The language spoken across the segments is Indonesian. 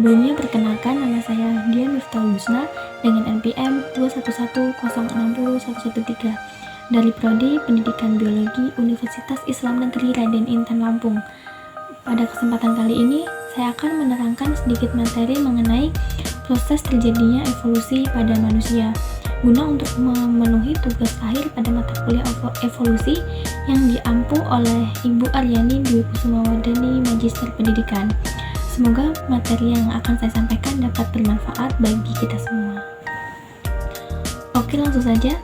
Sebelumnya perkenalkan, nama saya Dian Miftahul Husna dengan NPM 211060113 dari Prodi Pendidikan Biologi Universitas Islam Negeri Raden Intan Lampung. Pada kesempatan kali ini, saya akan menerangkan sedikit materi mengenai proses terjadinya evolusi pada manusia, guna untuk memenuhi tugas akhir pada mata kuliah evolusi yang diampu oleh Ibu Aryani Dwi Kusumawardani Magister Pendidikan. Semoga materi yang akan saya sampaikan dapat bermanfaat bagi kita semua. Oke, langsung saja.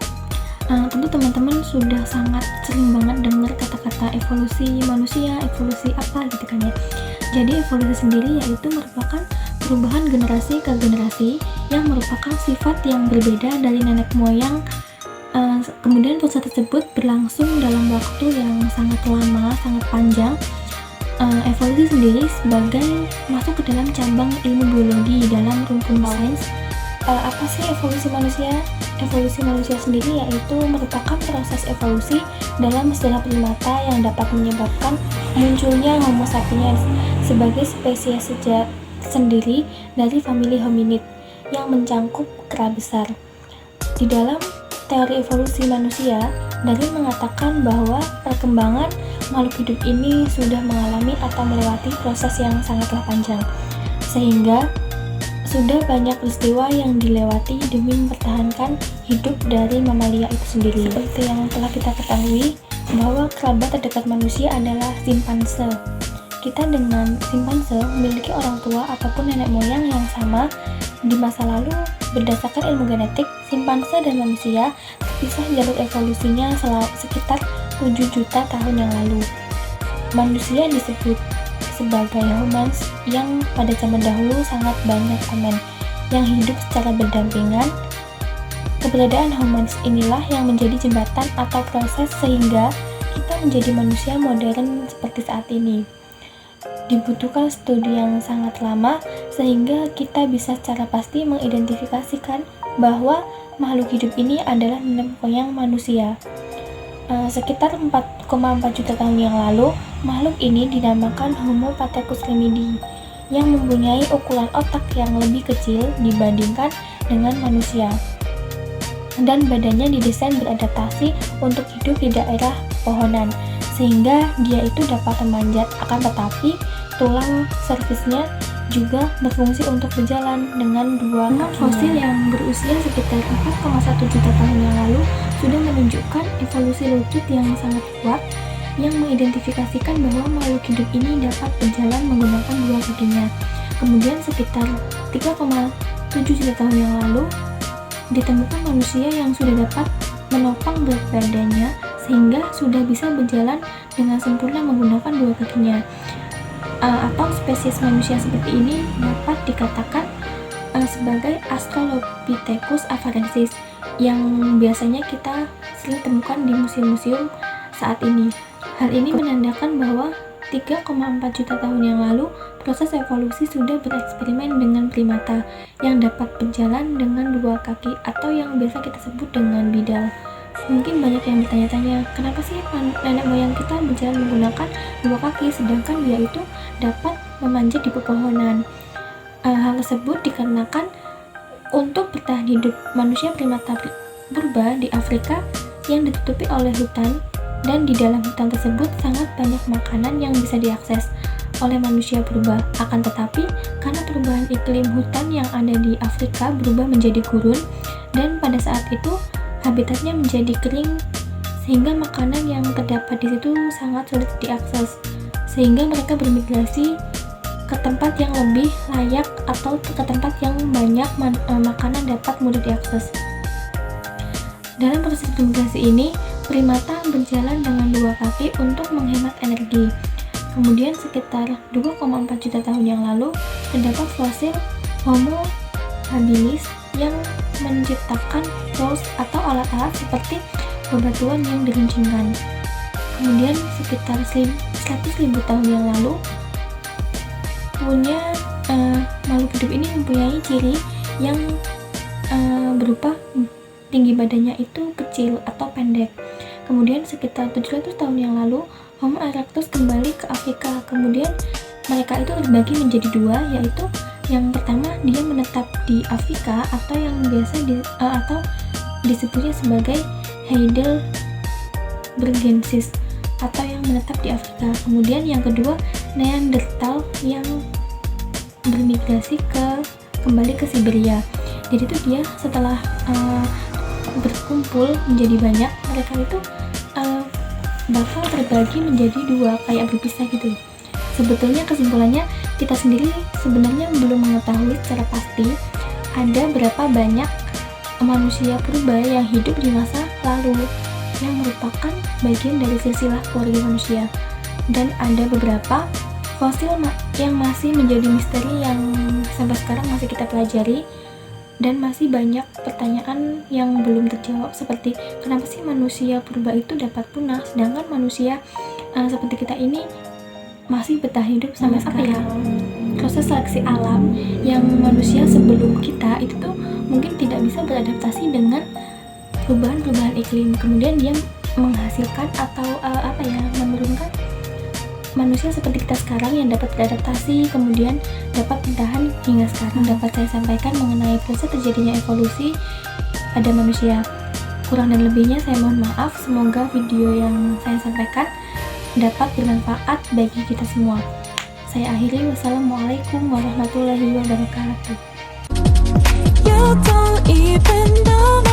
Tentu teman-teman sudah sangat sering banget dengar kata-kata evolusi manusia, evolusi apa gitu kan ya. Jadi evolusi sendiri yaitu merupakan perubahan generasi ke generasi yang merupakan sifat yang berbeda dari nenek moyang. Kemudian proses tersebut berlangsung dalam waktu yang sangat lama, sangat panjang. Evolusi sendiri sebagai masuk ke dalam cabang ilmu biologi dalam rumpun sains. Apa sih evolusi manusia? Evolusi manusia sendiri yaitu merupakan proses evolusi dalam sejarah primata yang dapat menyebabkan munculnya Homo sapiens sebagai spesies sendiri dari famili hominid yang mencangkup kera besar. Di dalam teori evolusi manusia, Darwin mengatakan bahwa perkembangan makhluk hidup ini sudah mengalami atau melewati proses yang sangatlah panjang, sehingga sudah banyak peristiwa yang dilewati demi mempertahankan hidup dari mamalia itu sendiri. Seperti yang telah kita ketahui bahwa kerabat terdekat manusia adalah simpanse. Kita dengan simpanse memiliki orang tua ataupun nenek moyang yang sama di masa lalu. Berdasarkan ilmu genetik, simpanse dan manusia terpisah jalur evolusinya sekitar 7 juta tahun yang lalu. Manusia disebut sebagai humans yang pada zaman dahulu sangat banyak komen yang hidup secara berdampingan. Keberadaan humans inilah yang menjadi jembatan atau proses sehingga kita menjadi manusia modern seperti saat ini. Dibutuhkan studi yang sangat lama sehingga kita bisa secara pasti mengidentifikasikan bahwa makhluk hidup ini adalah nenek moyang manusia. Sekitar 4,4 juta tahun yang lalu, makhluk ini dinamakan Homo patercus lemidi yang mempunyai ukuran otak yang lebih kecil dibandingkan dengan manusia, dan badannya didesain beradaptasi untuk hidup di daerah pohonan sehingga dia itu dapat memanjat, akan tetapi tulang servisnya juga berfungsi untuk berjalan dengan dua kakinya. Fosil yang berusia sekitar 4,1 juta tahun yang lalu sudah menunjukkan evolusi lutut yang sangat kuat yang mengidentifikasikan bahwa makhluk hidup ini dapat berjalan menggunakan dua kakinya. Kemudian sekitar 3,7 juta tahun yang lalu ditemukan manusia yang sudah dapat menopang berat badannya sehingga sudah bisa berjalan dengan sempurna menggunakan dua kakinya. Atau spesies manusia seperti ini dapat dikatakan sebagai Australopithecus afarensis yang biasanya kita sering temukan di museum-museum saat ini. Hal ini menandakan bahwa 3,4 juta tahun yang lalu proses evolusi sudah bereksperimen dengan primata yang dapat berjalan dengan dua kaki atau yang biasa kita sebut dengan bidal. Mungkin banyak yang bertanya-tanya, kenapa sih nenek moyang kita berjalan menggunakan dua kaki sedangkan dia itu dapat memanjat di pepohonan? Hal tersebut dikarenakan untuk bertahan hidup manusia primata purba di Afrika yang ditutupi oleh hutan, dan di dalam hutan tersebut sangat banyak makanan yang bisa diakses oleh manusia purba. Akan tetapi, karena perubahan iklim hutan yang ada di Afrika berubah menjadi gurun, dan pada saat itu habitatnya menjadi kering sehingga makanan yang terdapat di situ sangat sulit diakses, sehingga mereka bermigrasi ke tempat yang lebih layak atau ke tempat yang banyak makanan dapat mudah diakses. Dalam proses migrasi ini, primata berjalan dengan dua kaki untuk menghemat energi. Kemudian sekitar 2,4 juta tahun yang lalu terdapat fosil Homo habilis yang menciptakan tools atau alat-alat seperti bebatuan yang diruncingkan. Kemudian sekitar 100.000 tahun yang lalu makhluk hidup ini mempunyai ciri yang berupa tinggi badannya itu kecil atau pendek. Kemudian sekitar 700 tahun yang lalu Homo erectus kembali ke Afrika. Kemudian mereka itu terbagi menjadi dua, yaitu Yang pertama, dia menetap di Afrika atau yang biasa atau disebutnya sebagai Heidelbergensis atau yang menetap di Afrika. Kemudian yang kedua, Neanderthal yang bermigrasi kembali ke Siberia. Jadi itu dia setelah berkumpul menjadi banyak, mereka itu bakal terbagi menjadi dua, kayak berpisah gitu. Sebetulnya kesimpulannya, kita sendiri sebenarnya belum mengetahui secara pasti ada berapa banyak manusia purba yang hidup di masa lalu yang merupakan bagian dari silsilah keluarga manusia. Dan ada beberapa fosil yang masih menjadi misteri yang sampai sekarang masih kita pelajari, dan masih banyak pertanyaan yang belum terjawab, seperti kenapa sih manusia purba itu dapat punah sedangkan manusia seperti kita ini masih betah hidup sampai sekarang. Proses seleksi alam yang manusia sebelum kita itu tuh mungkin tidak bisa beradaptasi dengan perubahan-perubahan iklim, kemudian dia menghasilkan atau menurunkan manusia seperti kita sekarang yang dapat beradaptasi, kemudian dapat bertahan hingga sekarang. Dapat saya sampaikan mengenai proses terjadinya evolusi pada manusia. Kurang dan lebihnya saya mohon maaf. Semoga video yang saya sampaikan dapat bermanfaat bagi kita semua. Saya akhiri, wassalamualaikum warahmatullahi wabarakatuh. You don't even know